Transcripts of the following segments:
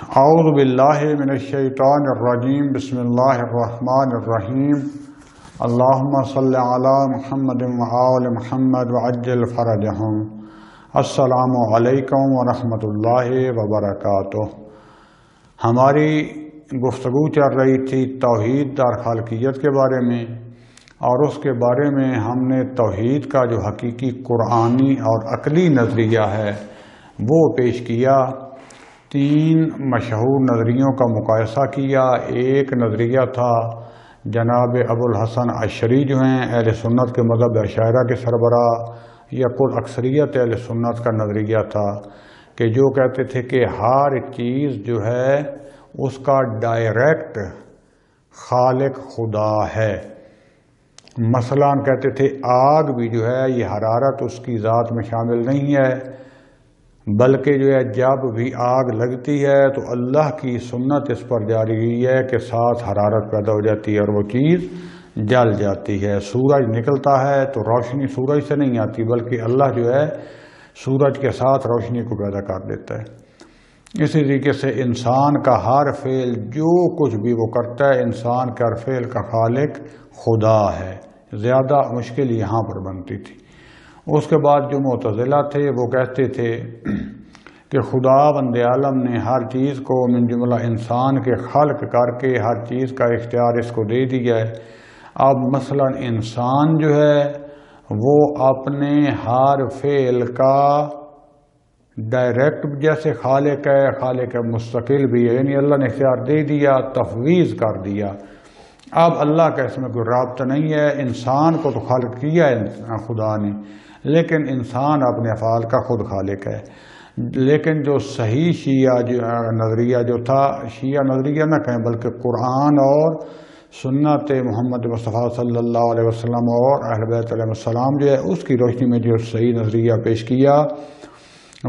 اعوذ باللہ من الشیطان الرجیم بسم اللہ الرحمن الرحیم اللہم صل علی محمد وآل محمد وعجل فرجہم۔ السلام علیکم ورحمۃ اللہ وبرکاتہ۔ ہماری گفتگو چل رہی تھی توحید در خالقیت کے بارے میں، اور اس کے بارے میں ہم نے توحید کا جو حقیقی قرآنی اور عقلی نظریہ ہے وہ پیش کیا۔ تین مشہور نظریوں کا مقایسہ کیا۔ ایک نظریہ تھا جناب ابو الحسن اشعری جو ہیں اہل سنت کے مذہب اشاعرہ کے سربراہ، یا کل اکثریت اہل سنت کا نظریہ تھا کہ جو کہتے تھے کہ ہر چیز جو ہے اس کا ڈائریکٹ خالق خدا ہے۔ مثلا کہتے تھے آگ بھی جو ہے یہ حرارت اس کی ذات میں شامل نہیں ہے، بلکہ جو ہے جب بھی آگ لگتی ہے تو اللہ کی سنت اس پر جاری ہوئی ہے کہ ساتھ حرارت پیدا ہو جاتی ہے اور وہ چیز جل جاتی ہے۔ سورج نکلتا ہے تو روشنی سورج سے نہیں آتی، بلکہ اللہ جو ہے سورج کے ساتھ روشنی کو پیدا کر دیتا ہے۔ اسی طریقے سے انسان کا ہر فعل جو کچھ بھی وہ کرتا ہے، انسان کے ہر فعل کا خالق خدا ہے۔ زیادہ مشکل یہاں پر بنتی تھی۔ اس کے بعد جو معتزلہ تھے وہ کہتے تھے کہ خدا بند عالم نے ہر چیز کو من جملہ انسان کے خلق کر کے ہر چیز کا اختیار اس کو دے دیا ہے۔ اب مثلا انسان جو ہے وہ اپنے ہر فعل کا ڈائریکٹ جیسے خالق ہے، خالق مستقل بھی ہے، یعنی اللہ نے اختیار دے دیا، تفویض کر دیا۔ اب اللہ کا اس میں کوئی رابطہ نہیں ہے۔ انسان کو تو خالق کیا ہے خدا نے، لیکن انسان اپنے افعال کا خود خالق ہے۔ لیکن جو صحیح شیعہ نظریہ جو تھا، شیعہ نظریہ نہ کہیں بلکہ قرآن اور سنت محمد مصطفیٰ صلی اللہ علیہ وسلم اور اہل بیت علیہ السلام جو ہے اس کی روشنی میں جو صحیح نظریہ پیش کیا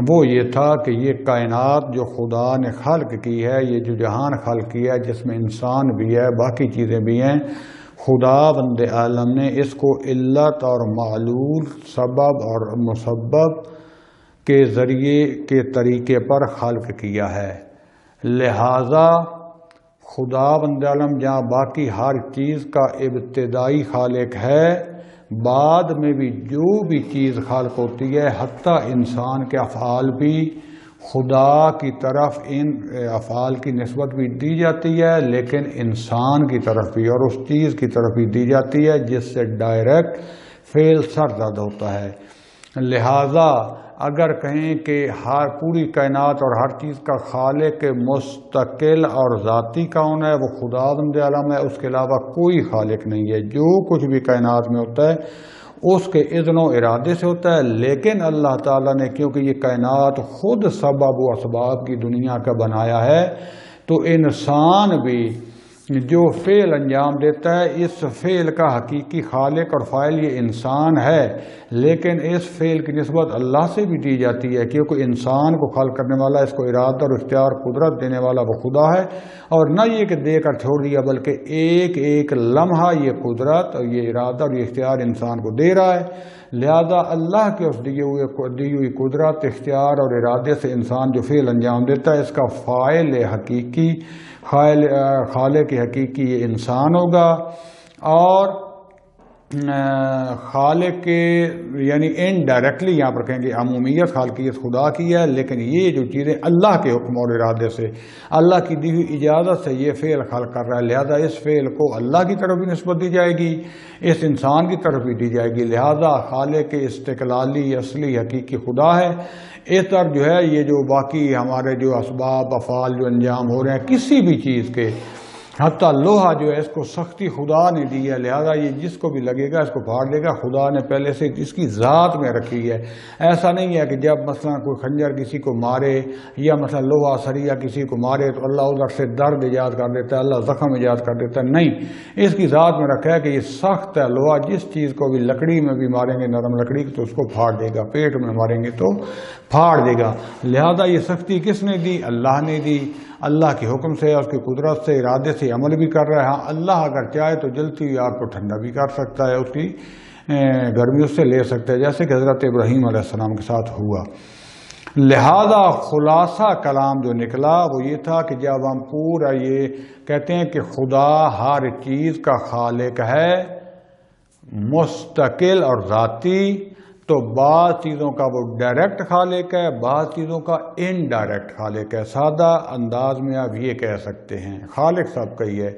وہ یہ تھا کہ یہ کائنات جو خدا نے خلق کی ہے، یہ جو جہان خلق کیا ہے جس میں انسان بھی ہے باقی چیزیں بھی ہیں، خدا بند عالم نے اس کو علت اور معلول، سبب اور مسبب کے ذریعے کے طریقے پر خلق کیا ہے۔ لہذا خدا بند عالم جہاں باقی ہر چیز کا ابتدائی خالق ہے، بعد میں بھی جو بھی چیز خالق ہوتی ہے حتیٰ انسان کے افعال بھی خدا کی طرف ان افعال کی نسبت بھی دی جاتی ہے، لیکن انسان کی طرف بھی اور اس چیز کی طرف بھی دی جاتی ہے جس سے ڈائریکٹ فعل سرزد ہوتا ہے۔ لہذا اگر کہیں کہ پوری کائنات اور ہر چیز کا خالق مستقل اور ذاتی کون ہے، وہ خدا بند عالم ہے، اس کے علاوہ کوئی خالق نہیں ہے۔ جو کچھ بھی کائنات میں ہوتا ہے اس کے اذن و ارادے سے ہوتا ہے، لیکن اللہ تعالیٰ نے کیونکہ یہ کائنات خود سبب و اسباب کی دنیا کا بنایا ہے، تو انسان بھی جو فعل انجام دیتا ہے اس فعل کا حقیقی خالق اور فاعل یہ انسان ہے، لیکن اس فعل کی نسبت اللہ سے بھی دی جاتی ہے، کیونکہ انسان کو خلق کرنے والا، اس کو ارادہ اور اختیار قدرت دینے والا وہ خدا ہے، اور نہ یہ کہ دے کر چھوڑ دیا بلکہ ایک ایک لمحہ یہ قدرت اور یہ ارادہ اور یہ اختیار انسان کو دے رہا ہے۔ لہذا اللہ کے اس دی ہوئی قدرت، اختیار اور ارادے سے انسان جو فعل انجام دیتا ہے اس کا فاعل حقیقی، خالق حقیقی یہ انسان ہوگا، اور خالق یعنی انڈائریکٹلی یہاں پر کہیں گے عمومیت خالقیت خدا کی ہے، لیکن یہ جو چیزیں اللہ کے حکم اور ارادے سے، اللہ کی دی ہوئی اجازت سے یہ فعل خلق کر رہا ہے، لہذا اس فعل کو اللہ کی طرف بھی نسبت دی جائے گی، اس انسان کی طرف بھی دی جائے گی۔ لہذا خالق استقلالی اصلی حقیقی خدا ہے۔ اس طرح جو ہے یہ جو باقی ہمارے جو اسباب افعال جو انجام ہو رہے ہیں کسی بھی چیز کے، حتیٰ لوہا جو ہے اس کو سختی خدا نے دی ہے، لہذا یہ جس کو بھی لگے گا اس کو پھاڑ دے گا، خدا نے پہلے سے اس کی ذات میں رکھی ہے۔ ایسا نہیں ہے کہ جب مثلا کوئی خنجر کسی کو مارے یا مثلا لوہا سریا کسی کو مارے تو اللہ ادھر سے درد ایجاد کر دیتا ہے، اللہ زخم ایجاد کر دیتا ہے، نہیں، اس کی ذات میں رکھا ہے کہ یہ سخت ہے لوہا، جس چیز کو بھی لکڑی میں بھی ماریں گے نرم لکڑی تو اس کو پھاڑ دے گا، پیٹ میں ماریں گے تو پھاڑ دے گا۔ لہذا یہ سختی کس نے دی؟ اللہ نے دی، اللہ کے حکم سے، اس کی قدرت سے، ارادے سے عمل بھی کر رہا ہے۔ ہاں اللہ اگر چاہے تو جلتی ہوئی آگ کو ٹھنڈا بھی کر سکتا ہے، اس کی گرمی اس سے لے سکتا ہے، جیسے کہ حضرت ابراہیم علیہ السلام کے ساتھ ہوا۔ لہذا خلاصہ کلام جو نکلا وہ یہ تھا کہ جب ہم پورا یہ کہتے ہیں کہ خدا ہر چیز کا خالق ہے مستقل اور ذاتی، تو بعض چیزوں کا وہ ڈائریکٹ خالق ہے، بعض چیزوں کا انڈائریکٹ خالق ہے۔ سادہ انداز میں آپ یہ کہہ سکتے ہیں خالق سب کا ہی ہے۔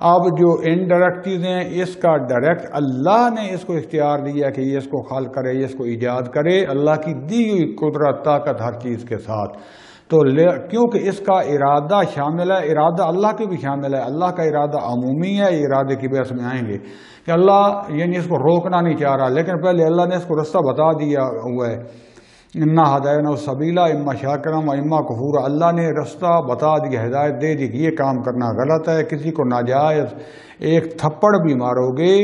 اب جو انڈائریکٹ چیزیں ہیں اس کا ڈائریکٹ اللہ نے اس کو اختیار دیا کہ یہ اس کو خلق کرے، یہ اس کو ایجاد کرے، اللہ کی دی ہوئی قدرت طاقت ہر چیز کے ساتھ۔ تو کیونکہ اس کا ارادہ شامل ہے، ارادہ اللہ کے بھی شامل ہے، اللہ کا ارادہ عمومی ہے، یہ ارادے کی بحث میں آئیں گے کہ اللہ یعنی اس کو روکنا نہیں چاہ رہا، لیکن پہلے اللہ نے اس کو رستہ بتا دیا ہوا ہے، انا ہدینا السبیلا اما شاکرا و اما کفورا، اللہ نے رستہ بتا دیا، ہدایت دے دی کہ یہ کام کرنا غلط ہے۔ کسی کو ناجائز ایک تھپڑ بھی مارو گے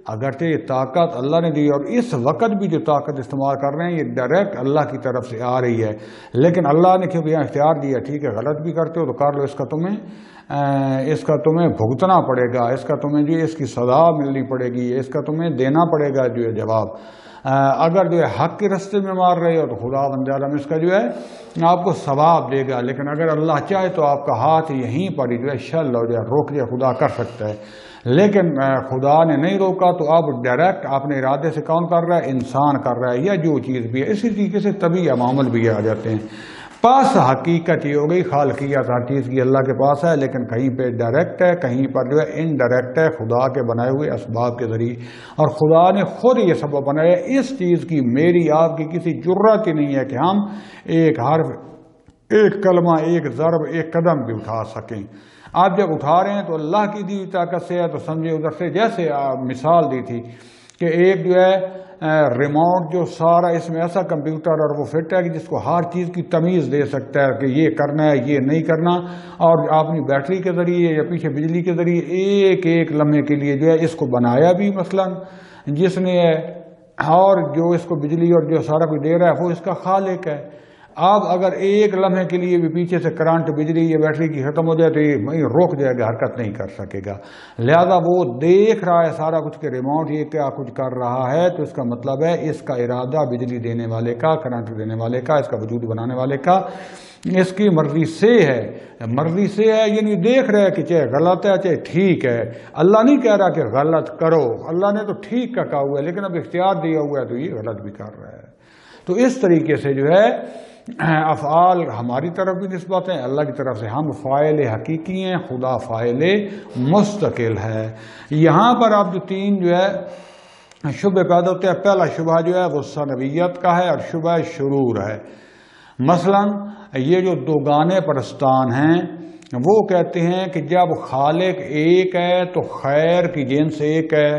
اگرچہ یہ طاقت اللہ نے دی، اور اس وقت بھی جو طاقت استعمال کر رہے ہیں یہ ڈائریکٹ اللہ کی طرف سے آ رہی ہے، لیکن اللہ نے کیونکہ یہاں اختیار دیا ٹھیک ہے غلط بھی کرتے ہو تو کر لو، اس کا تمہیں بھگتنا پڑے گا، اس کا تمہیں جو اس کی سزا ملنی پڑے گی، اس کا تمہیں دینا پڑے گا جو ہے جواب۔ اگر جو ہے حق کے رستے میں مار رہے ہو تو خدا بند عالم اس کا جو ہے آپ کو ثواب دے گا، لیکن اگر اللہ چاہے تو آپ کا ہاتھ یہیں پر ہی جو ہے شل ہو جائے، روک دیا خدا کر سکتا ہے، لیکن خدا نے نہیں روکا تو اب ڈائریکٹ اپنے ارادے سے کون کر رہا ہے؟ انسان کر رہا ہے یا جو چیز بھی ہے۔ اسی طریقے سے طبیعی عوامل بھی آ جاتے ہیں۔ پاس حقیقت یہ ہو گئی خالقیت ہر چیز کی اللہ کے پاس ہے، لیکن کہیں پہ ڈائریکٹ ہے، کہیں پر جو ہے انڈائریکٹ ہے خدا کے بنائے ہوئے اسباب کے ذریعے، اور خدا نے خود یہ سبب بنایا۔ اس چیز کی میری آپ کی کسی جرات ہی نہیں ہے کہ ہم ایک حرف، ایک کلمہ، ایک ضرب، ایک قدم بھی اٹھا سکیں۔ آپ جب اٹھا رہے ہیں تو اللہ کی دی ہوئی طاقت سے ہے، تو سمجھے ادھر سے جیسے آپ مثال دی تھی کہ ایک جو ہے ریموٹ جو سارا اس میں ایسا کمپیوٹر اور وہ فٹ ہے کہ جس کو ہر چیز کی تمیز دے سکتا ہے کہ یہ کرنا ہے یہ نہیں کرنا، اور اپنی بیٹری کے ذریعے یا پیچھے بجلی کے ذریعے ایک ایک لمحے کے لیے جو ہے اس کو بنایا بھی مثلا جس نے ہے، اور جو اس کو بجلی اور جو سارا کچھ دے رہا ہے وہ اس کا خالق ہے۔ اب اگر ایک لمحے کے لیے بھی پیچھے سے کرنٹ بجلی یا بیٹری کی ختم ہو جائے تو یہ روک جائے گا، حرکت نہیں کر سکے گا۔ لہذا وہ دیکھ رہا ہے سارا کچھ کہ ریموٹ یہ کیا کچھ کر رہا ہے، تو اس کا مطلب ہے اس کا ارادہ بجلی دینے والے کا، کرنٹ دینے والے کا، اس کا وجود بنانے والے کا، اس کی مرضی سے ہے۔ مرضی سے ہے یعنی دیکھ رہا ہے کہ چاہے غلط ہے چاہے ٹھیک ہے، اللہ نہیں کہہ رہا کہ غلط کرو، اللہ نے تو ٹھیک کا کہا ہوا ہے لیکن اب اختیار دیا ہوا ہے تو یہ غلط بھی کر رہا ہے۔ تو اس طریقے سے جو ہے افعال ہماری طرف بھی نسبت ہیں، اللہ کی طرف سے ہم فاعل حقیقی ہیں، خدا فاعل مستقل ہے۔ یہاں پر آپ جو تین جو ہے شبہ پیدا ہوتے ہیں، پہلا شبہ جو ہے وہ ثنویت کا ہے اور شبہ شرور ہے۔ مثلا یہ جو دو گانے پرستان ہیں وہ کہتے ہیں کہ جب خالق ایک ہے تو خیر کی جنس ایک ہے،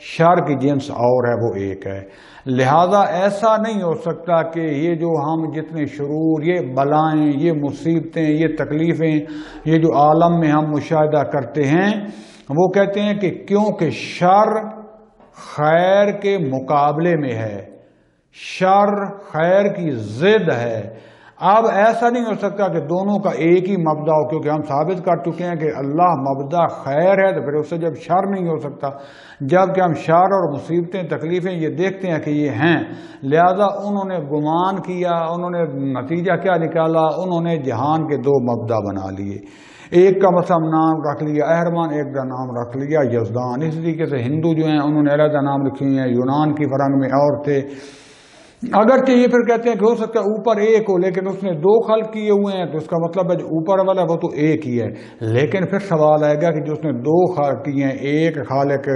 شر کی جنس اور ہے وہ ایک ہے، لہذا ایسا نہیں ہو سکتا کہ یہ جو ہم جتنے شرور، یہ بلائیں، یہ مصیبتیں، یہ تکلیفیں، یہ جو عالم میں ہم مشاہدہ کرتے ہیں، وہ کہتے ہیں کہ کیونکہ شر خیر کے مقابلے میں ہے، شر خیر کی ضد ہے۔ اب ایسا نہیں ہو سکتا کہ دونوں کا ایک ہی مبدا ہو، کیونکہ ہم ثابت کر چکے ہیں کہ اللہ مبدا خیر ہے، تو پھر اس سے جب شر نہیں ہو سکتا، جب کہ ہم شر اور مصیبتیں تکلیفیں یہ دیکھتے ہیں کہ یہ ہیں، لہذا انہوں نے گمان کیا، انہوں نے نتیجہ کیا نکالا، انہوں نے جہان کے دو مبدا بنا لیے، ایک کا مثلا نام رکھ لیا اہرمان، ایک کا نام رکھ لیا یزدان۔ اس طریقے سے ہندو جو ہیں انہوں نے علیحدہ نام رکھے ہیں، یونان کی فرنگ میں اور تھے، اگرچہ یہ پھر کہتے ہیں کہ ہو سکتا ہے اوپر ایک ہو لیکن اس نے دو خلق کیے ہوئے ہیں، تو اس کا مطلب ہے جو اوپر والا ہے وہ تو ایک ہی ہے، لیکن پھر سوال آئے گا کہ جو اس نے دو خلق کیے ہیں، ایک خالق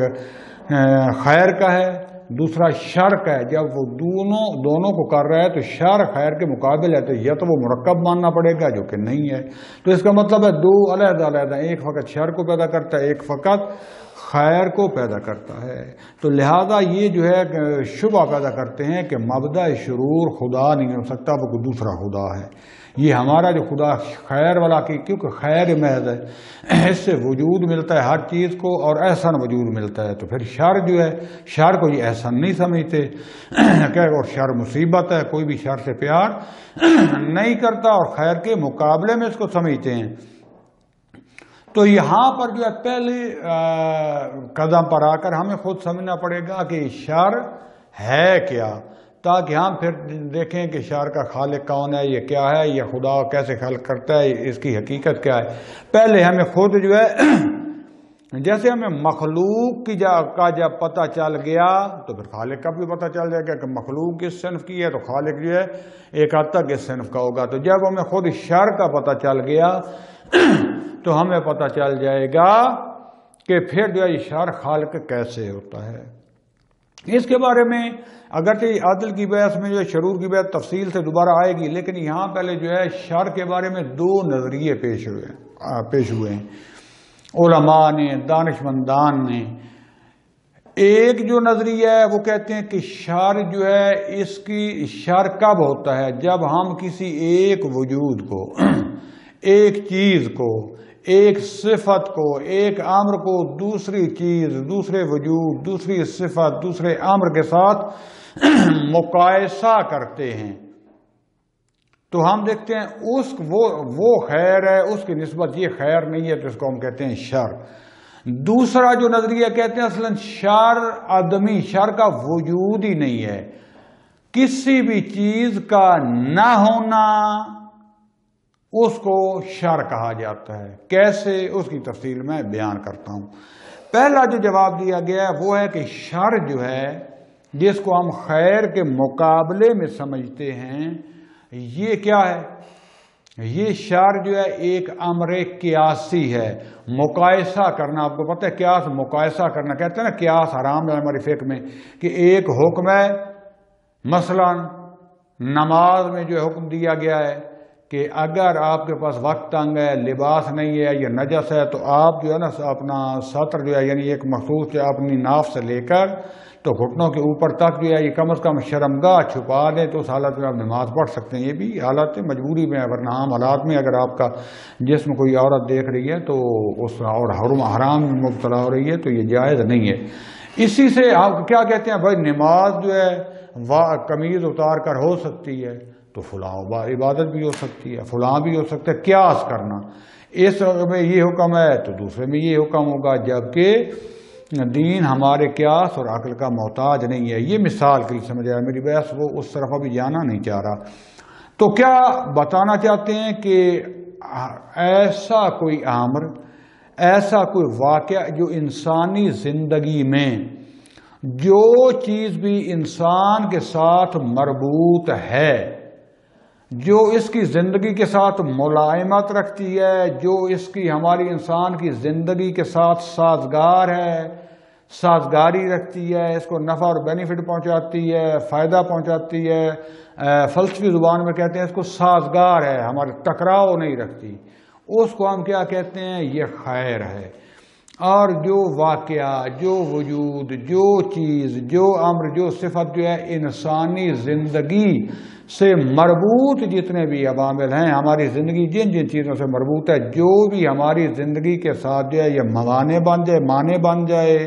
خیر کا ہے دوسرا شر کا ہے، جب وہ دونوں کو کر رہا ہے تو شر خیر کے مقابل ہے، تو یا تو وہ مرکب ماننا پڑے گا جو کہ نہیں ہے، تو اس کا مطلب ہے دو علیحدہ علیحدہ، ایک فقط شر کو پیدا کرتا ہے، ایک فقط خیر کو پیدا کرتا ہے۔ تو لہذا یہ جو ہے شبہ پیدا کرتے ہیں کہ مبدا شرور خدا نہیں ہو سکتا، وہ کوئی دوسرا خدا ہے۔ یہ ہمارا جو خدا خیر والا کی، کیونکہ خیر محض ہے، اس سے وجود ملتا ہے ہر چیز کو اور احسن وجود ملتا ہے، تو پھر شر جو ہے شر کو یہ احسن نہیں سمجھتے کہ اور شر مصیبت ہے، کوئی بھی شر سے پیار نہیں کرتا اور خیر کے مقابلے میں اس کو سمجھتے ہیں۔ تو یہاں پر جو ہے پہلے قدم پر آ کر ہمیں خود سمجھنا پڑے گا کہ شر ہے کیا، تاکہ ہم پھر دیکھیں کہ شر کا خالق کون ہے، یہ کیا ہے، یہ خدا کیسے خلق کرتا ہے، اس کی حقیقت کیا ہے۔ پہلے ہمیں خود جو ہے جیسے ہمیں مخلوق کا جب پتہ چل گیا تو پھر خالق کا بھی پتہ چل جائے گا کہ مخلوق کس صنف کی ہے، تو خالق جو ہے ایک حد تک اس صنف کا ہوگا۔ تو جب ہمیں خود شر کا پتہ چل گیا تو ہمیں پتہ چل جائے گا کہ پھر جو ہے یہ شر خالق کیسے ہوتا ہے۔ اس کے بارے میں اگرچہ عدل کی بحث میں جو ہے شرور کی بحث تفصیل سے دوبارہ آئے گی، لیکن یہاں پہلے جو ہے شر کے بارے میں دو نظریے پیش ہوئے ہیں علماء نے، دانشمندان نے۔ ایک جو نظریہ ہے وہ کہتے ہیں کہ شر جو ہے اس کی شر کب ہوتا ہے، جب ہم کسی ایک وجود کو، ایک چیز کو، ایک صفت کو، ایک امر کو دوسری چیز، دوسرے وجود، دوسری صفت، دوسرے امر کے ساتھ مقایسہ کرتے ہیں تو ہم دیکھتے ہیں وہ خیر ہے، اس کی نسبت یہ خیر نہیں ہے، تو اس کو ہم کہتے ہیں شر۔ دوسرا جو نظریہ کہتے ہیں اصلاً شر آدمی، شر کا وجود ہی نہیں ہے، کسی بھی چیز کا نہ ہونا اس کو شر کہا جاتا ہے۔ کیسے، اس کی تفصیل میں بیان کرتا ہوں۔ پہلا جو جواب دیا گیا ہے وہ ہے کہ شر جو ہے جس کو ہم خیر کے مقابلے میں سمجھتے ہیں، یہ کیا ہے؟ یہ شر جو ہے ایک امر قیاسی ہے، مقایسہ کرنا۔ آپ کو پتہ ہے قیاس، مقایسہ کرنا کہتے ہیں نا، قیاس حرام ہے ہماری فقہ میں، کہ ایک حکم ہے، مثلا نماز میں جو حکم دیا گیا ہے کہ اگر آپ کے پاس وقت تنگ ہے، لباس نہیں ہے یا نجس ہے، تو آپ جو ہے نا اپنا سطر جو ہے یعنی ایک مخصوص جو اپنی ناف سے لے کر تو گھٹنوں کے اوپر تک جو ہے یہ کم از کم شرمگاہ چھپا دیں تو اس حالت میں آپ نماز پڑھ سکتے ہیں۔ یہ بھی حالت مجبوری میں، ورنہ عام حالات میں اگر آپ کا جسم کوئی عورت دیکھ رہی ہے تو اس اور حرام میں مبتلا ہو رہی ہے تو یہ جائز نہیں ہے۔ اسی سے آپ کیا کہتے ہیں، بھائی نماز جو ہے قمیض اتار کر ہو سکتی ہے تو فلاں عبادت بھی ہو سکتی ہے، فلاں بھی ہو سکتا ہے۔ قیاس کرنا، اس میں یہ حکم ہے تو دوسرے میں یہ حکم ہوگا، جبکہ دین ہمارے قیاس اور عقل کا محتاج نہیں ہے۔ یہ مثال کے لیے سمجھ آیا، میری بحث وہ اس طرف ابھی جانا نہیں چاہ رہا۔ تو کیا بتانا چاہتے ہیں کہ ایسا کوئی امر، ایسا کوئی واقعہ جو انسانی زندگی میں جو چیز بھی انسان کے ساتھ مربوط ہے، جو اس کی زندگی کے ساتھ ملائمت رکھتی ہے، جو اس کی ہماری انسان کی زندگی کے ساتھ سازگار ہے، سازگاری رکھتی ہے، اس کو نفع اور بینیفٹ پہنچاتی ہے، فائدہ پہنچاتی ہے، فلسفی زبان میں کہتے ہیں اس کو سازگار ہے، ہمارے ٹکراؤ نہیں رکھتی، اس کو ہم کیا کہتے ہیں؟ یہ خیر ہے۔ اور جو واقعہ، جو وجود، جو چیز، جو امر، جو صفت جو ہے انسانی زندگی سے مربوط جتنے بھی عوامل ہیں، ہماری زندگی جن جن چیزوں سے مربوط ہے، جو بھی ہماری زندگی کے ساتھ جو ہے یہ معنی بن جائے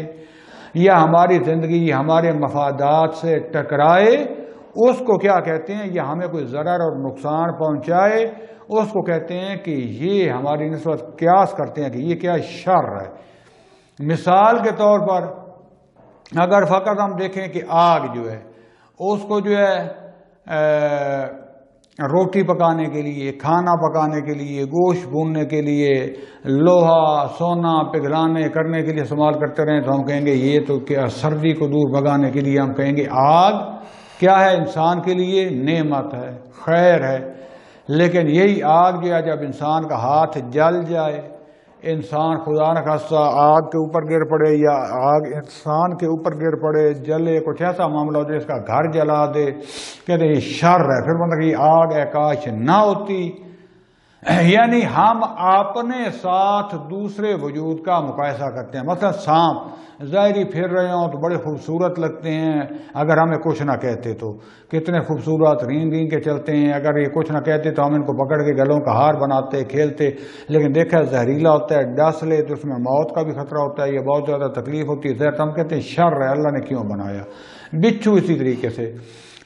یا ہماری زندگی ہمارے مفادات سے ٹکرائے، اس کو کیا کہتے ہیں؟ یا ہمیں کوئی ضرر اور نقصان پہنچائے، اس کو کہتے ہیں کہ یہ ہماری نسبت قیاس کرتے ہیں کہ یہ کیا شر ہے۔ مثال کے طور پر اگر فقط ہم دیکھیں کہ آگ جو ہے اس کو جو ہے روٹی پکانے کے لیے، کھانا پکانے کے لیے، گوشت بھوننے کے لیے، لوہا سونا پگھلانے کرنے کے لیے استعمال کرتے رہیں تو ہم کہیں گے یہ تو کیا سردی کو دور بھگانے کے لیے ہم کہیں گے آگ کیا ہے؟ انسان کے لیے نعمت ہے، خیر ہے۔ لیکن یہی آگ جو ہے جب انسان کا ہاتھ جل جائے، انسان خدا نہ خواستہ آگ کے اوپر گر پڑے یا آگ انسان کے اوپر گر پڑے، جلے، کچھ ایسا معاملہ ہو جائے اس کا گھر جلا دے، کہتے ہیں یہ شر ہے، پھر مطلب یہ آگ کاش نہ ہوتی۔ یعنی ہم اپنے ساتھ دوسرے وجود کا مقایسہ کرتے ہیں۔ مثلا سانپ ظاہری پھر رہے ہوں تو بڑے خوبصورت لگتے ہیں، اگر ہمیں کچھ نہ کہتے تو کتنے خوبصورت رینگ رینگ کے چلتے ہیں، اگر یہ کچھ نہ کہتے تو ہم ان کو پکڑ کے گلوں کا ہار بناتے، کھیلتے، لیکن دیکھا زہریلا ہوتا ہے، ڈس لے تو اس میں موت کا بھی خطرہ ہوتا ہے، یہ بہت زیادہ تکلیف ہوتی ہے، زہر ہم کہتے ہیں شر ہے، اللہ نے کیوں بنایا۔ بچھو اسی طریقے سے،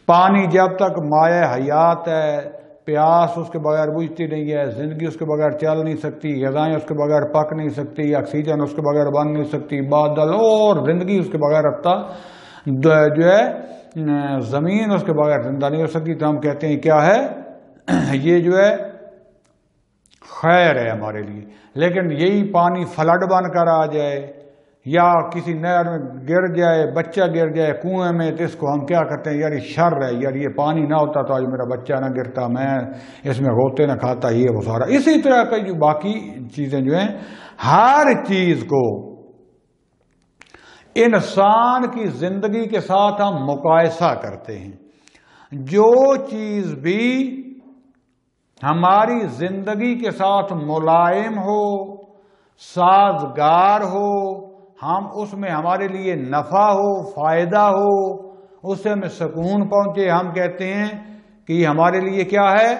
پانی جب تک مائع حیات ہے، پیاس اس کے بغیر بجھتی نہیں ہے، زندگی اس کے بغیر چل نہیں سکتی، غذائیں اس کے بغیر پک نہیں سکتی، آکسیجن اس کے بغیر بن نہیں سکتی، بادل اور زندگی اس کے بغیر جو ہے زمین اس کے بغیر زندہ نہیں ہو سکتی، تو ہم کہتے ہیں کیا ہے، یہ جو ہے خیر ہے ہمارے لیے۔ لیکن یہی پانی فلڈ بن کر آ جائے یا کسی نہر میں گر جائے، بچہ گر جائے کنویں میں، تو اس کو ہم کیا کرتے ہیں، یار یہ شر ہے، یار یہ پانی نہ ہوتا تو آج میرا بچہ نہ گرتا، میں اس میں غوطے نہ کھاتا، یہ وہ سارا۔ اسی طرح کا جو باقی چیزیں جو ہیں، ہر چیز کو انسان کی زندگی کے ساتھ ہم مقایسہ کرتے ہیں۔ جو چیز بھی ہماری زندگی کے ساتھ ملائم ہو، سازگار ہو، ہم اس میں ہمارے لیے نفع ہو، فائدہ ہو، اس سے ہمیں سکون پہنچے، ہم کہتے ہیں کہ یہ ہمارے لیے کیا ہے،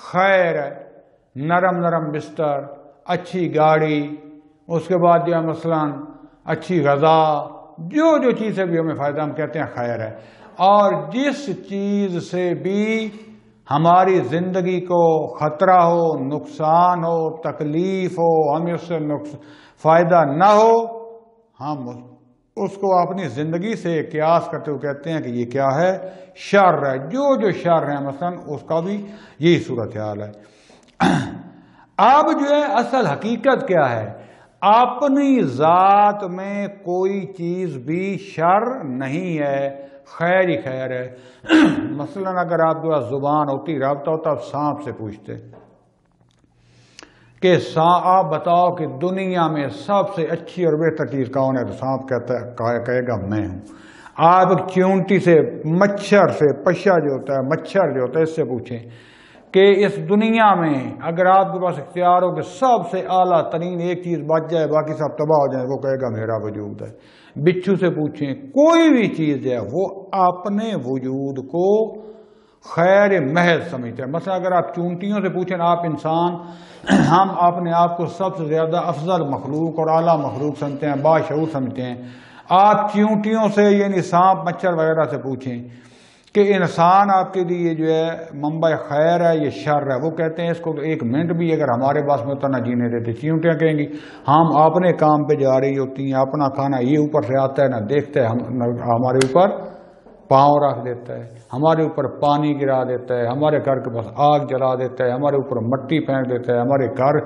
خیر ہے۔ نرم نرم بستر، اچھی گاڑی، اس کے بعد جو مثلاً اچھی غذا، جو چیزیں بھی ہمیں فائدہ، ہم کہتے ہیں خیر ہے۔ اور جس چیز سے بھی ہماری زندگی کو خطرہ ہو، نقصان ہو، تکلیف ہو، ہمیں اس سے فائدہ نہ ہو، ہم اس کو اپنی زندگی سے قیاس کرتے ہوئے کہتے ہیں کہ یہ کیا ہے، شر ہے۔ جو شر ہے مثلا اس کا بھی یہی صورتحال ہے۔ اب جو ہے اصل حقیقت کیا ہے، اپنی ذات میں کوئی چیز بھی شر نہیں ہے، خیر ہی خیر ہے۔ مثلا اگر آپ جو زبان ہوتی، رابطہ ہوتا، سانپ سے پوچھتے کہ آپ بتاؤ کہ دنیا میں سب سے اچھی اور بہتر چیز کون ہے، تو سانپ کہے گا میں ہوں۔ آپ ایک چیونٹی سے، مچھر سے، پشا جو ہوتا ہے، مچھر جو ہوتا ہے، اس سے پوچھیں کہ اس دنیا میں اگر آپ کے پاس اختیار ہو کہ سب سے اعلیٰ ترین ایک چیز بچ جائے، باقی سب تباہ ہو جائیں، وہ کہے گا میرا وجود ہے۔ بچھو سے پوچھیں، کوئی بھی چیز ہے وہ اپنے وجود کو خیر محض سمجھتے ہیں۔ مثلا اگر آپ چونٹیوں سے پوچھیں، آپ انسان، ہم اپنے آپ کو سب سے زیادہ افضل مخلوق اور اعلیٰ مخلوق سمجھتے ہیں، باشعور سمجھتے ہیں۔ آپ چیونٹیوں سے یعنی سانپ، مچھر وغیرہ سے پوچھیں کہ انسان آپ کے لیے جو ہے منبع خیر ہے یہ شر ہے، وہ کہتے ہیں اس کو ایک منٹ بھی اگر ہمارے پاس میں نہ جینے دیتے۔ چیونٹیاں کہیں گی ہم اپنے کام پہ جا رہی ہوتی ہیں، اپنا کھانا یہ اوپر سے آتا ہے، نہ دیکھتا ہے، ہمارے اوپر پاؤں رکھ دیتا ہے، ہمارے اوپر پانی گرا دیتا ہے، ہمارے گھر کے پاس آگ جلا دیتا ہے، ہمارے اوپر مٹی پھینک دیتا ہے، ہمارے گھر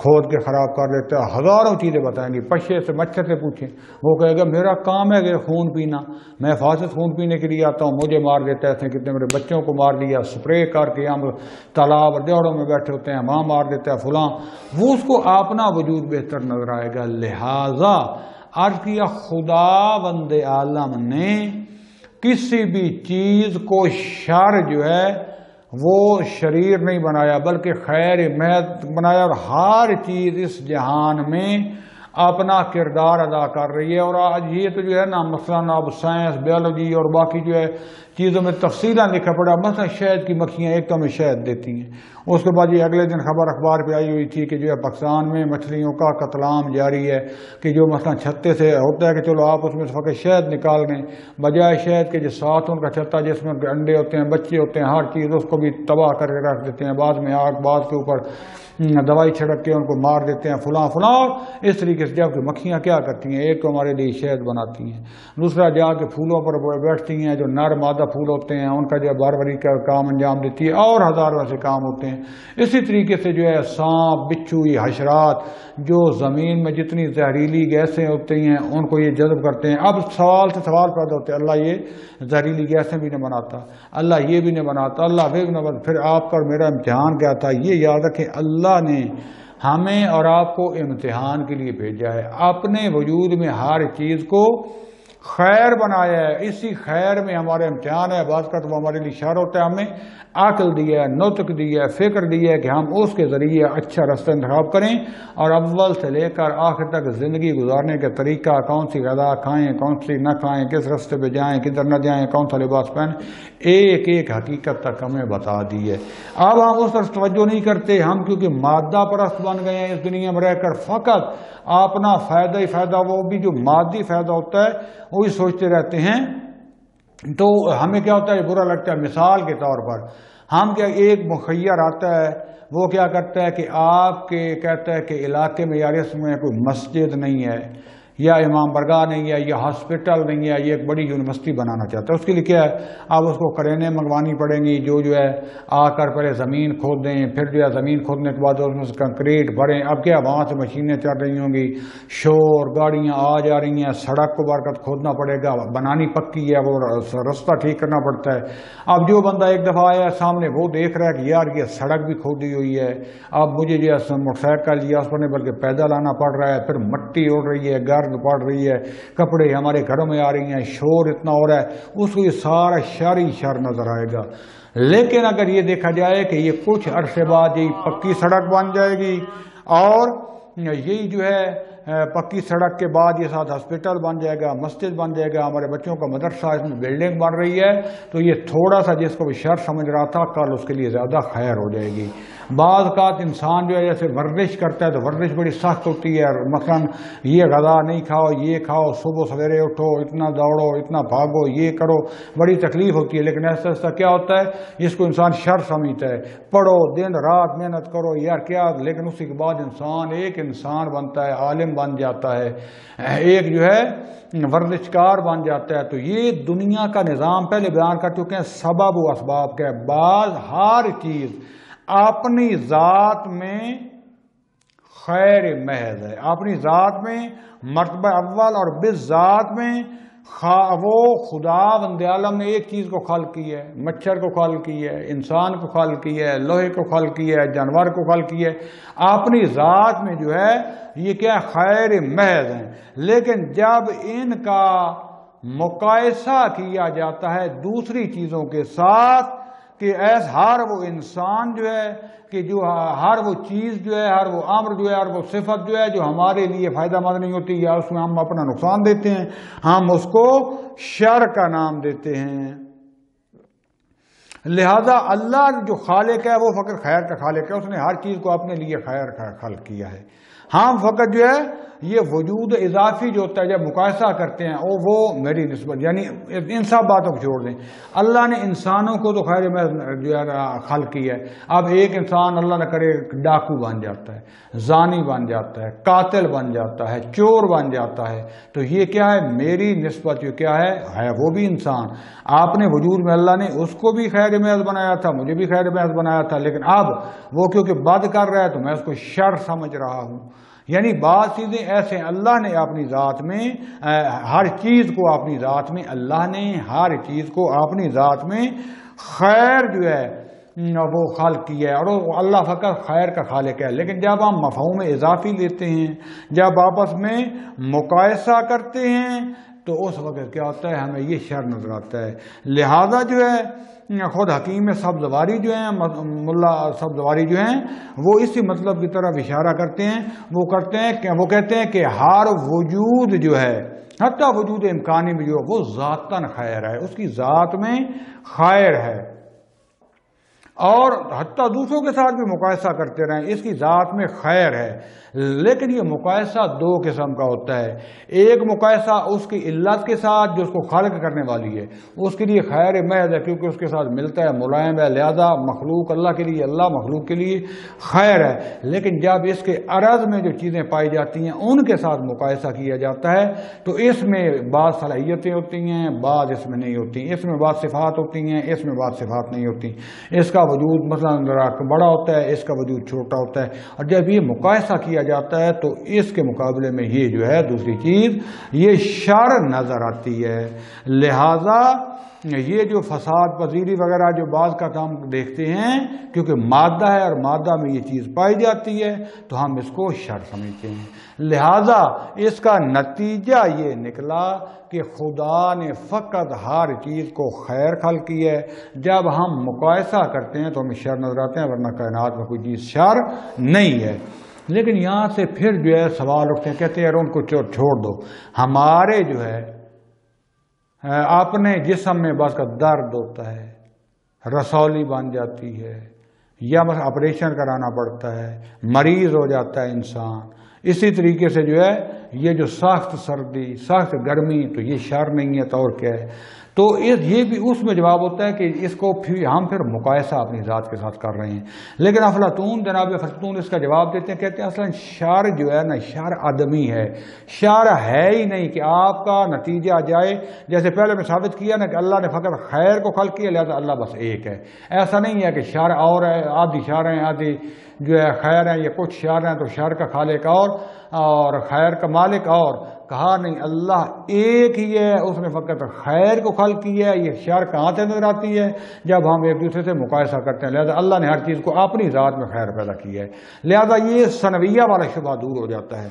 کھود کے خراب کر دیتا ہے، ہزاروں چیزیں بتائیں گی۔ پشے سے، مچھر سے پوچھیں، وہ کہے گا میرا کام ہے کہ خون پینا، میں فاسد خون پینے کے لیے آتا ہوں، مجھے مار دیتا ہے، ایسے کتنے میرے بچوں کو مار دیا، سپرے کر کے ہم تالاب اور دیہڑوں میں بیٹھے ہوتے ہیں، وہاں مار دیتا ہے فلاں، وہ اس کو اپنا وجود بہتر نظر آئے گا۔ لہذا عرض کیا خدا بند عالم نے کسی بھی چیز کو شر جو ہے وہ شریر نہیں بنایا بلکہ خیر محض بنایا، اور ہر چیز اس جہان میں اپنا کردار ادا کر رہی ہے۔ اور آج یہ تو جو ہے نا مثلاً اب سائنس، بیولوجی اور باقی جو ہے چیزوں میں تفصیلاً لکھا پڑا، مثلا شہد کی مکھیاں ایک تو ہمیں شہد دیتی ہیں، اس کے بعد یہ اگلے دن خبر اخبار پہ آئی ہوئی تھی کہ جو ہے پاکستان میں مچھلیوں کا قتل عام جاری ہے، کہ جو مثلا چھتے سے ہوتا ہے کہ چلو آپ اس میں سے فقط شہد نکال دیں، بجائے شہد کے جو ساتھ ان کا چھتا جس میں انڈے ہوتے ہیں، بچے ہوتے ہیں، ہر چیز اس کو بھی تباہ کر کے رکھ دیتے ہیں، بعد میں آگ بعد کے اوپر دوائی چھڑک کے ان کو مار دیتے ہیں، فلاں فلاں۔ اور اس طریقے سے جب کہ مکھیاں کیا کرتی ہیں، ایک تو ہمارے لیے شہد بناتی ہیں، دوسرا جا کے پھولوں پر بیٹھتی ہیں، جو نر مادہ پھول ہوتے ہیں ان کا جو باربری کا کام انجام دیتی ہے، اور ہزاروں ایسے کام ہوتے ہیں۔ اسی طریقے سے جو ہے سانپ، بچھو، یہ حشرات جو زمین میں جتنی زہریلی گیسیں ہوتی ہیں ان کو یہ جذب کرتے ہیں۔ اب سوال سے سوال پیدا ہوتے ہیں، اللہ یہ زہریلی گیسیں بھی نہیں بناتا، اللہ یہ بھی نہیں بناتا، اللہ وہ بھی نہیں بناتا، پھر آپ کا اور میرا امتحان کیا تھا؟ یہ یاد رکھیں اللہ نے ہمیں اور آپ کو امتحان کے لیے بھیجا ہے، اپنے وجود میں ہر چیز کو خیر بنایا ہے، اسی خیر میں ہمارا امتحان ہے۔ بعض کا تو وہ ہمارے لیے شر ہوتا ہے، ہمیں عقل دی ہے، نطق دی ہے، فکر دی ہے کہ ہم اس کے ذریعے اچھا راستہ انتخاب کریں، اور اول سے لے کر آخر تک زندگی گزارنے کا طریقہ، کون سی غذا کھائیں، کون سی نہ کھائیں، کس راستے پہ جائیں، کدھر نہ جائیں، کون سا لباس پہنیں، ایک ایک حقیقت تک ہمیں بتا دی ہے۔ اب ہم اس طرف توجہ نہیں کرتے، ہم کیونکہ مادہ پرست بن گئے ہیں اس دنیا میں رہ کر، فقط اپنا فائدہ ہی فائدہ، وہ بھی جو مادی فائدہ ہوتا ہے وہی سوچتے رہتے ہیں، تو ہمیں کیا ہوتا ہے، برا لگتا ہے۔ مثال کے طور پر ہم کیا، ایک مخیر آتا ہے، وہ کیا کرتا ہے کہ آپ کے کہتا ہے کہ علاقے میں یار اس میں کوئی مسجد نہیں ہے، یا امام برگاہ نہیں ہے، یا ہاسپٹل نہیں ہے، یہ ایک بڑی یونیورسٹی بنانا چاہتا ہے، اس کے لیے کیا ہے، اب اس کو کرینے منگوانی پڑیں گی، جو ہے آ کر پہلے زمین کھود دیں، پھر جو ہے زمین کھودنے کے بعد اس میں سے کنکریٹ بھریں، اب کیا وہاں سے مشینیں چل رہی ہوں گی، شور گاڑیاں آ جا رہی ہیں، سڑک کو برکت کھودنا پڑے گا، بنانی پکی ہے، وہ رستہ ٹھیک کرنا پڑتا ہے۔ اب جو بندہ ایک دفعہ آیا سامنے وہ دیکھ رہا ہے کہ یار یہ سڑک بھی کھودی ہوئی ہے، اب مجھے جو ہے موٹر سائیکل یا اس پر نہیں بلکہ پیدل آنا پڑ رہا ہے، پھر مٹی اڑ رہی ہے، گرد پڑ رہی ہے، کپڑے ہمارے گھروں میں آ رہی ہیں، شور اتنا ہو رہا ہے، اس کو یہ سارا شر ہی شر نظر آئے گا۔ لیکن اگر یہ دیکھا جائے کہ یہ کچھ عرصے بعد یہ پکی سڑک بن جائے گی، اور یہی جو ہے پکی سڑک کے بعد یہ ساتھ ہاسپٹل بن جائے گا، مسجد بن جائے گا، ہمارے بچوں کا مدرسہ، اس میں بلڈنگ بن رہی ہے، تو یہ تھوڑا سا جس کو بھی شر سمجھ رہا تھا کل اس کے لیے زیادہ خیر ہو جائے گی۔ بعض اوقات انسان جو ہے جیسے ورزش کرتا ہے تو ورزش بڑی سخت ہوتی ہے، مثلا یہ غذا نہیں کھاؤ، یہ کھاؤ، صبح سویرے اٹھو، اتنا دوڑو، اتنا بھاگو، یہ کرو، بڑی تکلیف ہوتی ہے، لیکن ایسا ایسا کیا ہوتا ہے اس کو انسان شر سمجھتا ہے، پڑھو دن رات محنت کرو یار کیا، لیکن اسی کے بعد انسان ایک انسان بنتا ہے، عالم بن جاتا ہے، ایک جو ہے ورزشکار بن جاتا ہے۔ تو یہ دنیا کا نظام پہلے بیان کر چکے ہیں، سبب و اسباب کا ہے۔ بعض ہر چیز اپنی ذات میں خیر محض ہے، اپنی ذات میں مرتبہ اول اور بالذات میں وہ خدا بند عالم نے ایک چیز کو خلق کی ہے، مچھر کو خلق کی ہے، انسان کو خلق کی ہے، لوہے کو خلق کی ہے، جانور کو خلق کی ہے، اپنی ذات میں جو ہے یہ کیا خیر محض ہیں۔ لیکن جب ان کا مقایسہ کیا جاتا ہے دوسری چیزوں کے ساتھ کہ ہر وہ انسان جو ہے کہ جو ہر وہ چیز جو ہے، ہر وہ امر جو ہے، ہر وہ صفت جو ہے جو ہمارے لیے فائدہ مند نہیں ہوتی یا اس میں ہم اپنا نقصان دیتے ہیں، ہم اس کو شر کا نام دیتے ہیں۔ لہذا اللہ جو خالق ہے وہ فقط خیر کا خالق ہے، اس نے ہر چیز کو اپنے لیے خیر کا خلق کیا ہے۔ ہم فقط جو ہے یہ وجود اضافی جو ہوتا ہے جب مقایسہ کرتے ہیں وہ میری نسبت، یعنی ان سب باتوں کو چھوڑ دیں۔ اللہ نے انسانوں کو تو خیر میں جو ہے خلق کی ہے، اب ایک انسان اللہ نہ کرے ڈاکو بن جاتا ہے، زانی بن جاتا ہے، قاتل بن جاتا ہے، چور بن جاتا ہے، تو یہ کیا ہے میری نسبت جو کیا ہے وہ بھی انسان۔ آپ نے وجود میں اللہ نے اس کو بھی خیر محض بنایا تھا، مجھے بھی خیر محض بنایا تھا، لیکن اب وہ کیونکہ بد کر رہا ہے تو میں اس کو شر سمجھ رہا ہوں۔ یعنی بعض چیزیں ایسے اللہ نے اپنی ذات میں ہر چیز کو اپنی ذات میں اللہ نے ہر چیز کو اپنی ذات میں خیر جو ہے وہ خلق کی ہے، اور اللہ فقط خیر کا خالق ہے۔ لیکن جب ہم مفہوم اضافی لیتے ہیں، جب آپس میں مقایسہ کرتے ہیں تو اس وقت کیا ہوتا ہے ہمیں یہ شر نظر آتا ہے۔ لہذا جو ہے خود حکیم سبزواری جو ہیں، ملا سبزواری جو ہیں، وہ اسی مطلب کی طرف اشارہ کرتے ہیں، وہ کہتے ہیں کہ ہر وجود جو ہے، حتیٰ وجود امکانی بھی جو ہے وہ ذاتاً خیر ہے، اس کی ذات میں خیر ہے، اور حتیٰ دوسروں کے ساتھ بھی مقایسہ کرتے رہیں اس کی ذات میں خیر ہے۔ لیکن یہ مقایسہ دو قسم کا ہوتا ہے، ایک مقایسہ اس کی علت کے ساتھ جو اس کو خلق کرنے والی ہے، اس کے لیے خیر محض ہے کیونکہ اس کے ساتھ ملتا ہے، ملائم ہے، لہذا مخلوق اللہ کے لیے، اللہ مخلوق کے لیے خیر ہے۔ لیکن جب اس کے عرض میں جو چیزیں پائی جاتی ہیں ان کے ساتھ مقایسہ کیا جاتا ہے تو اس میں بعض صلاحیتیں ہوتی ہیں، بعض اس میں نہیں ہوتی، اس میں بعض صفات ہوتی ہیں، اس میں بعض صفات نہیں ہوتی، اس کا وجود مثلا بڑا ہوتا ہے، اس کا وجود چھوٹا ہوتا ہے، اور جب یہ مقایسہ کیا جاتا ہے تو اس کے مقابلے میں یہ جو ہے دوسری چیز یہ شر نظر آتی ہے۔ لہذا یہ جو فساد پذیری وغیرہ جو بعض کا کام دیکھتے ہیں کیونکہ مادہ ہے اور مادہ میں یہ چیز پائی جاتی ہے تو ہم اس کو شر سمجھتے ہیں۔ لہذا اس کا نتیجہ یہ نکلا کہ خدا نے فقط ہر چیز کو خیر خلق کی ہے، جب ہم مقایسہ کرتے ہیں تو ہمیں شر نظر آتے ہیں، ورنہ کائنات میں کوئی چیز شر نہیں ہے۔ لیکن یہاں سے پھر جو ہے سوال اٹھتے ہیں، کہتے ہیں یار ان کو چھوڑ دو، ہمارے جو ہے اپنے جسم میں بس کا درد ہوتا ہے، رسولی بن جاتی ہے، یا بس آپریشن کرانا پڑتا ہے، مریض ہو جاتا ہے انسان، اسی طریقے سے جو ہے یہ جو سخت سردی سخت گرمی تو یہ شر نہیں ہے تو اور کیا ہے؟ تو یہ بھی اس میں جواب ہوتا ہے کہ اس کو ہم پھر مقایسہ اپنی ذات کے ساتھ کر رہے ہیں. لیکن افلاطون جناب افلاطون اس کا جواب دیتے ہیں، کہتے ہیں اصلا شر جو ہے نا شر آدمی ہے، شر ہے ہی نہیں کہ آپ کا نتیجہ جائے. جیسے پہلے میں ثابت کیا نا کہ اللہ نے فقط خیر کو خلق کیا لہذا اللہ بس ایک ہے. ایسا نہیں ہے کہ شر اور ہے، آدھی شر ہیں آدھی جو ہے خیر ہیں، یہ کچھ شر ہیں تو شر کا خالق اور خیر کا مالک اور. کہا نہیں، اللہ ایک ہی ہے، اس نے فقط خیر کو خلق کیا ہے. یہ شر کہاں سے نظر آتی ہے؟ جب ہم ایک دوسرے سے مقایسہ کرتے ہیں. لہذا اللہ نے ہر چیز کو اپنی ذات میں خیر پیدا کی ہے، لہذا یہ ثنویہ والا شبہ دور ہو جاتا ہے.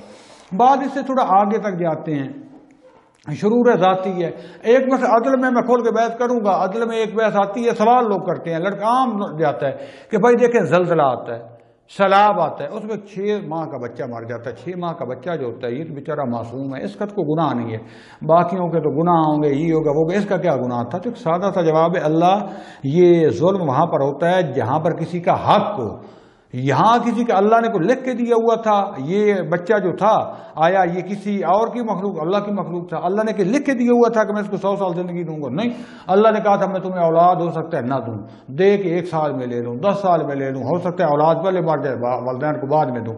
بعد اس سے تھوڑا آگے تک جاتے ہیں، شرور ذاتی ہے. ایک مثلا عدل میں کھول کے بحث کروں گا. عدل میں ایک بحث آتی ہے، سوال لوگ کرتے ہیں، لڑکا عام جاتا ہے کہ بھائی دیکھیں زلزلہ آتا ہے، سیلاب آتا ہے، اس میں 6 ماہ کا بچہ مر جاتا ہے. 6 ماہ کا بچہ جو ہوتا ہے یہ تو بیچارہ معصوم ہے، اس کا تو کوئی گناہ نہیں ہے. باقیوں کے تو گناہ ہوں گے، یہ ہوگا وہ، اس کا کیا گناہ تھا؟ تو ایک سادہ سا جواب ہے، اللہ یہ ظلم وہاں پر ہوتا ہے جہاں پر کسی کا حق ہو. یہاں کسی کا اللہ نے کو لکھ کے دیا ہوا تھا، یہ بچہ جو تھا آیا یہ کسی اور کی مخلوق اللہ کی مخلوق تھا؟ اللہ نے کہ لکھ کے دیا ہوا تھا کہ میں اس کو 100 سال زندگی دوں گا؟ نہیں، اللہ نے کہا تھا میں تمہیں اولاد ہو سکتا ہے نہ دوں، دے کے 1 سال میں لے لوں، 10 سال میں لے لوں، ہو سکتا ہے اولاد پہلے مر جائے والدین کو بعد میں دوں،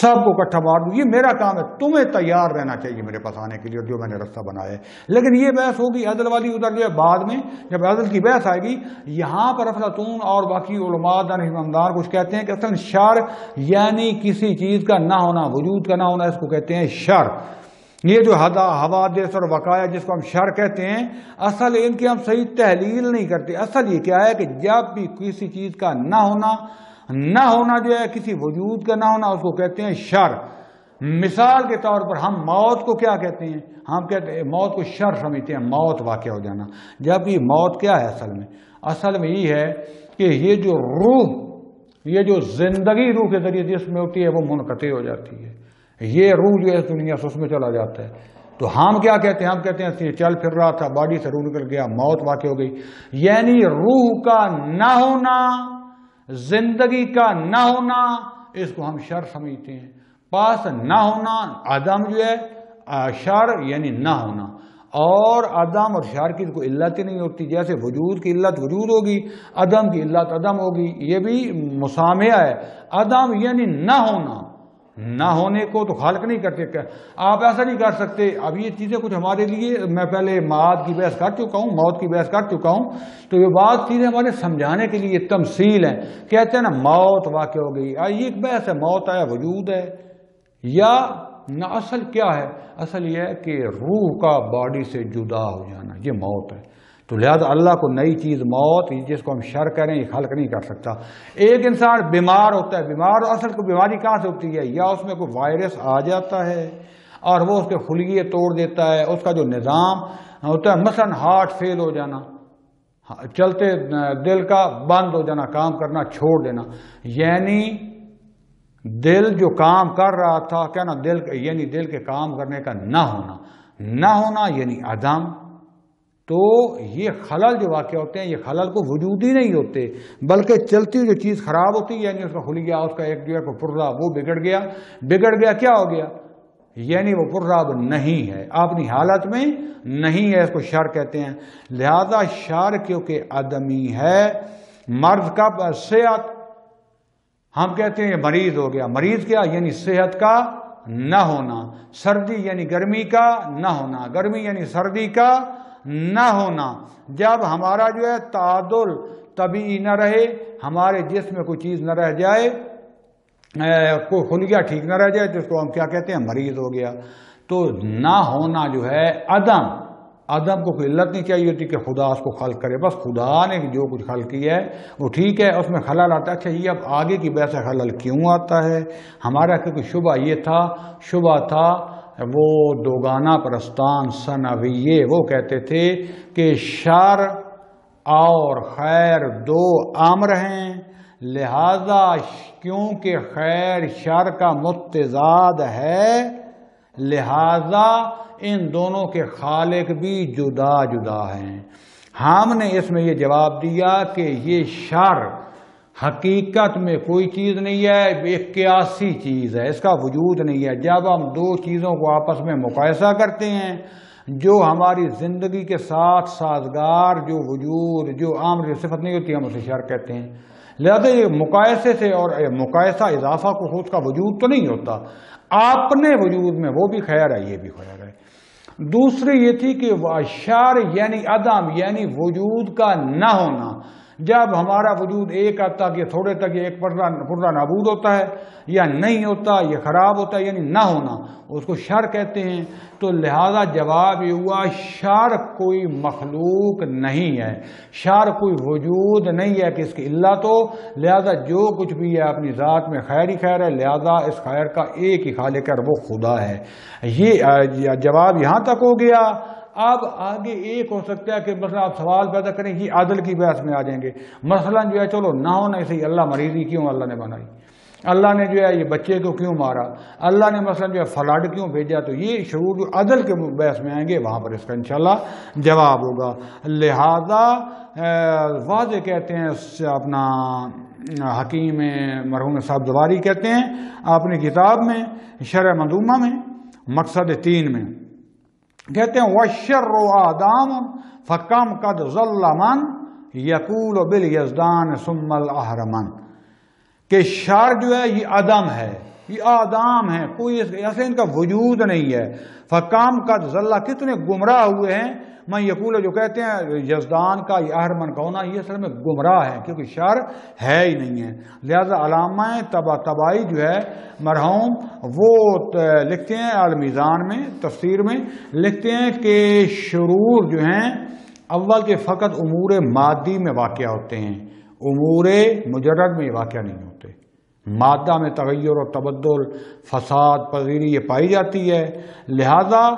سب کو اکٹھا مار دوں. یہ میرا کام ہے، تمہیں تیار رہنا چاہیے میرے پاس آنے کے لیے جو میں نے رستہ بنایا ہے. لیکن یہ بحث ہوگی عدل والی ادھر جو بعد میں جب عدل کی بحث آئے گی. یہاں پر افلاطون اور باقی علماء دانشمندان کچھ کہتے ہیں کہ اصل شر یعنی کسی چیز کا نہ ہونا، وجود کا نہ ہونا، اس کو کہتے ہیں شر. یہ جو حوادث اور وقائع جس کو ہم شر کہتے ہیں، اصل ان کی ہم صحیح تحلیل نہیں کرتے. اصل یہ کیا ہے کہ جب بھی کسی چیز کا نہ ہونا جو ہے کسی وجود کا نہ ہونا، اس کو کہتے ہیں شر. مثال کے طور پر ہم موت کو کیا کہتے ہیں؟ ہم کہتے ہیں موت کو شر سمجھتے ہیں، موت واقع ہو جانا. جبکہ موت کیا ہے اصل میں یہ ہے کہ یہ جو روح، یہ جو زندگی روح کے ذریعے جس میں ہوتی ہے وہ منقطع ہو جاتی ہے. یہ روح جو ہے دنیا سے اس میں چلا جاتا ہے. تو ہم کیا کہتے ہیں؟ ہم کہتے ہیں چل پھر رہا تھا، باڈی سے روح نکل گیا، موت واقع ہو گئی. یعنی روح کا نہ ہونا، زندگی کا نہ ہونا، اس کو ہم شر سمجھتے ہیں. پاس نہ ہونا، عدم جو ہے شر یعنی نہ ہونا. اور عدم اور شر کی کوئی علت ہی نہیں ہوتی. جیسے وجود کی علت وجود ہوگی، عدم کی علت عدم ہوگی. یہ بھی مسامحہ ہے. عدم یعنی نہ ہونا، نہ ہونے کو تو خالق نہیں کرتے. آپ ایسا نہیں کر سکتے. اب یہ چیزیں کچھ ہمارے لیے، میں پہلے معاد کی بحث کر چکا ہوں، موت کی بحث کر چکا ہوں، تو یہ بات چیزیں ہمارے سمجھانے کے لیے تمثیل ہیں. کہتے ہیں نا موت واقع ہو گئی، یہ ایک بحث ہے. موت آیا وجود ہے یا نہ؟ اصل کیا ہے؟ اصل یہ ہے کہ روح کا باڈی سے جدا ہو جانا، یہ موت ہے. تو لہذا اللہ کو نئی چیز موت جس کو ہم شر کریں یہ خلق نہیں کر سکتا. ایک انسان بیمار ہوتا ہے، بیمار اصل کو بیماری کہاں سے ہوتی ہے؟ یا اس میں کوئی وائرس آ جاتا ہے اور وہ اس کے خلیے توڑ دیتا ہے، اس کا جو نظام ہوتا ہے، مثلا ہارٹ فیل ہو جانا، چلتے دل کا بند ہو جانا، کام کرنا چھوڑ دینا. یعنی دل جو کام کر رہا تھا، کہنا دل یعنی دل کے کام کرنے کا نہ ہونا یعنی عدم. تو یہ خلل جو واقع ہوتے ہیں، یہ خلل کو وجود ہی نہیں ہوتے، بلکہ چلتی جو چیز خراب ہوتی ہے، یعنی اس کا خلیہ، اس کا ایک جو ہے پرزہ وہ بگڑ گیا. کیا ہو گیا؟ یعنی وہ پرزہ اب نہیں ہے، اپنی حالت میں نہیں ہے. اس کو شر کہتے ہیں. لہذا شر کیونکہ آدمی ہے. مرض کا صحت، ہم کہتے ہیں مریض ہو گیا. مریض کیا؟ یعنی صحت کا نہ ہونا. سردی یعنی گرمی کا نہ ہونا، گرمی یعنی سردی کا نہ ہونا. جب ہمارا جو ہے تعادل طبیعی نہ رہے، ہمارے جسم میں کوئی چیز نہ رہ جائے، کوئی خلیہ ٹھیک نہ رہ جائے، تو اس کو ہم کیا کہتے ہیں؟ مریض ہو گیا. تو نہ ہونا جو ہے عدم کو کوئی علت نہیں چاہیے ہوتی کہ خدا اس کو خلق کرے. بس خدا نے جو کچھ خلق کیا ہے وہ ٹھیک ہے، اس میں خلل آتا ہے. اچھا یہ اب آگے کی بحث خلل کیوں آتا ہے؟ ہمارا کیونکہ شبہ تھا وہ دوگانہ پرستان ثنویے، وہ کہتے تھے کہ شر اور خیر دو امر ہیں، لہذا کیونکہ خیر شر کا متضاد ہے، لہذا ان دونوں کے خالق بھی جدا ہیں. ہم نے اس میں یہ جواب دیا کہ یہ شر حقیقت میں کوئی چیز نہیں ہے، ایک قیاسی چیز ہے، اس کا وجود نہیں ہے۔ جب ہم دو چیزوں کو آپس میں مقایسہ کرتے ہیں، جو ہماری زندگی کے ساتھ سازگار جو وجود جو عام صفت نہیں ہوتی، ہم اسے شر کہتے ہیں۔ لہذا یہ مقایسے سے، اور مقایسہ اضافہ کو خود کا وجود تو نہیں ہوتا، اپنے وجود میں وہ بھی خیر ہے، یہ بھی خیر ہے۔ دوسری یہ تھی کہ شر یعنی عدم، یعنی وجود کا نہ ہونا۔ جب ہمارا وجود ایک حد تک یا تھوڑے تک ایک پردہ نابود ہوتا ہے یا نہیں ہوتا، یہ خراب ہوتا ہے، یعنی نہ ہونا، اس کو شر کہتے ہیں۔ تو لہذا جواب یہ ہوا شر کوئی مخلوق نہیں ہے، شر کوئی وجود نہیں ہے کہ اس کی علت ہو۔ لہذا جو کچھ بھی ہے اپنی ذات میں خیر ہی خیر ہے، لہذا اس خیر کا ایک ہی خالق ہے، وہ خدا ہے۔ یہ جواب یہاں تک ہو گیا۔ اب آگے ایک ہو سکتا ہے کہ مثلا آپ سوال پیدا کریں کہ عدل کی بحث میں آ جائیں گے۔ مثلا جو ہے چلو نہ ہونا اسے اللہ مریضی کیوں اللہ نے بنائی، اللہ نے جو ہے یہ بچے کو کیوں مارا، اللہ نے مثلا جو ہے فلڈ کیوں بھیجا، تو یہ شروع جو عدل کے بحث میں آئیں گے وہاں پر اس کا انشاءاللہ جواب ہوگا۔ لہذا واضح کہتے ہیں اپنا حکیم مرحوم صاحب دواری کہتے ہیں اپنی کتاب میں شرح منظومہ میں مقصد 3 میں کہتے ہیں وَالشَّرُّ آدَامٌ فَكَمْ قَدْ ظَلَّمًا يَقُولُ بِالْيَزْدَانِ ثُمَّ الْأَحْرَمًا، کہ شر جو ہے یہ عدم ہے، یہ آدام ہے، کوئی ایسے ان کا وجود نہیں ہے۔ فَكَمْ قَدْ ظَلَّ، کتنے گمراہ ہوئے ہیں، میں یقول جو کہتے ہیں یزدان کا یا احرمن کا ہونا، یہ اصل میں گمراہ ہے کیونکہ شر ہے ہی نہیں ہے۔ لہذا علامہ طباطبائی جو ہے مرحوم وہ لکھتے ہیں المیزان میں تفسیر میں لکھتے ہیں کہ شرور جو ہیں اول کے فقط امور مادی میں واقع ہوتے ہیں، امور مجرد میں واقع نہیں ہوتے۔ مادہ میں تغیر و تبدل، فساد پذیری یہ پائی جاتی ہے۔ لہذا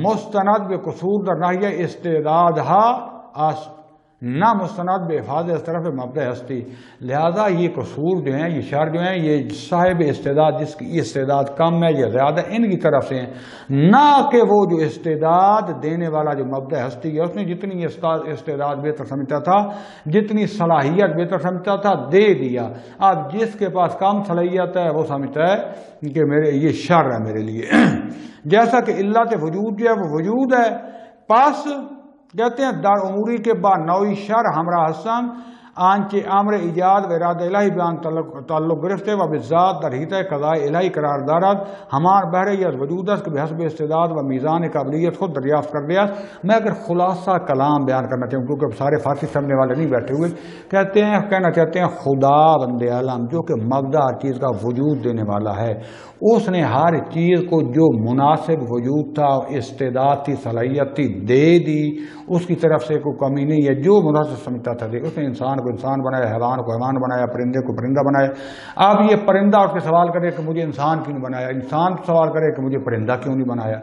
مستند بے قصور در ناحیہ استعدادہا نہ مستند بے افاظ اس طرف مبدأ ہستی۔ لہذا یہ قصور جو ہیں، یہ شر جو ہیں، یہ صاحب استعداد جس کی استعداد کم ہے یا زیادہ ان کی طرف سے ہیں، نہ کہ وہ جو استعداد دینے والا جو مبدأ ہستی ہے، اس نے جتنی استعداد بہتر سمجھتا تھا، جتنی صلاحیت بہتر سمجھتا تھا، دے دیا۔ اب جس کے پاس کم صلاحیت ہے وہ سمجھتا ہے کہ میرے یہ شر ہے میرے لیے۔ جیسا کہ علت وجود جو ہے وہ وجود ہے، پاس کہتے ہیں در اموری کے بعد نوعی شر ہمراہ حسن آنچہ امر ایجاد و ارادہ الہی بیان تعلق گرفتے و بالذات در حیطہ قضاء الہی قرار دارد ہمار بہرے یا وجود است کہ بحسب استعداد و میزان قابلیت خود دریافت کر لیا۔ میں اگر خلاصہ کلام بیان کرنا چاہوں کیونکہ سارے فارسی سمجھنے والے نہیں بیٹھے ہوئے، کہنا چاہتے ہیں خدا بند عالم جو کہ مبدا ہر چیز کا وجود دینے والا ہے، اس نے ہر چیز کو جو مناسب وجود تھا، استعداد تھی، صلاحیت تھی، دے دی۔ اس کی طرف سے کوئی کمی نہیں ہے، جو مناسب سمجھتا تھا دے۔ اس نے انسان کو انسان بنایا، حیوان کو حیوان بنایا، پرندے کو پرندہ بنایا۔ اب یہ پرندہ اس کے سوال کرے کہ مجھے انسان کیوں نہیں بنایا، انسان سوال کرے کہ مجھے پرندہ کیوں نہیں بنایا۔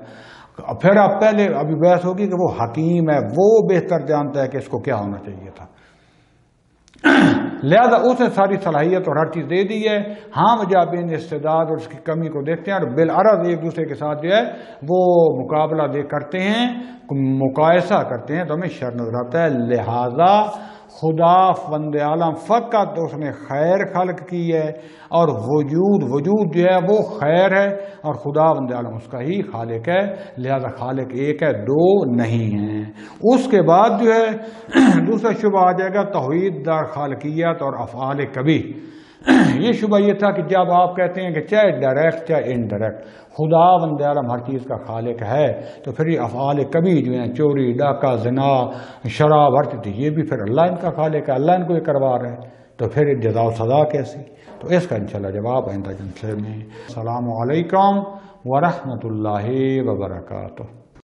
پھر اب پہلے ابھی بحث ہوگی کہ وہ حکیم ہے، وہ بہتر جانتا ہے کہ اس کو کیا ہونا چاہیے تھا۔ لہذا اس نے ساری صلاحیت اور ہر چیز دے دی ہے۔ ہم جب ان استعداد اور اس کی کمی کو دیکھتے ہیں اور بالعرض ایک دوسرے کے ساتھ جو ہے وہ مقابلہ کرتے ہیں، مقایسہ کرتے ہیں، تو ہمیں شر نظر آتا ہے۔ لہذا خدا فند عالم فقط اس نے خیر خلق کی ہے، اور وجود جو ہے وہ خیر ہے، اور خدا فند عالم اس کا ہی خالق ہے۔ لہذا خالق ایک ہے، دو نہیں ہیں۔ اس کے بعد جو ہے دوسرا شبہ آ جائے گا توحید در خالقیت اور افعال کبھی۔ یہ شبہ یہ تھا کہ جب آپ کہتے ہیں کہ چاہے ڈائریکٹ چاہے انڈائریکٹ خدا بند عالم ہر چیز کا خالق ہے، تو پھر یہ افعال کبھی جو ہیں چوری، ڈاکہ، زنا، شراب، ہر چیز، یہ بھی پھر اللہ ان کا خالق ہے، اللہ ان کو یہ کروا رہا ہے، تو پھر جزا و سزا کیسی؟ تو اس کا انشاءاللہ جواب آئندہ جلسے میں۔ السلام علیکم ورحمۃ اللہ وبرکاتہ۔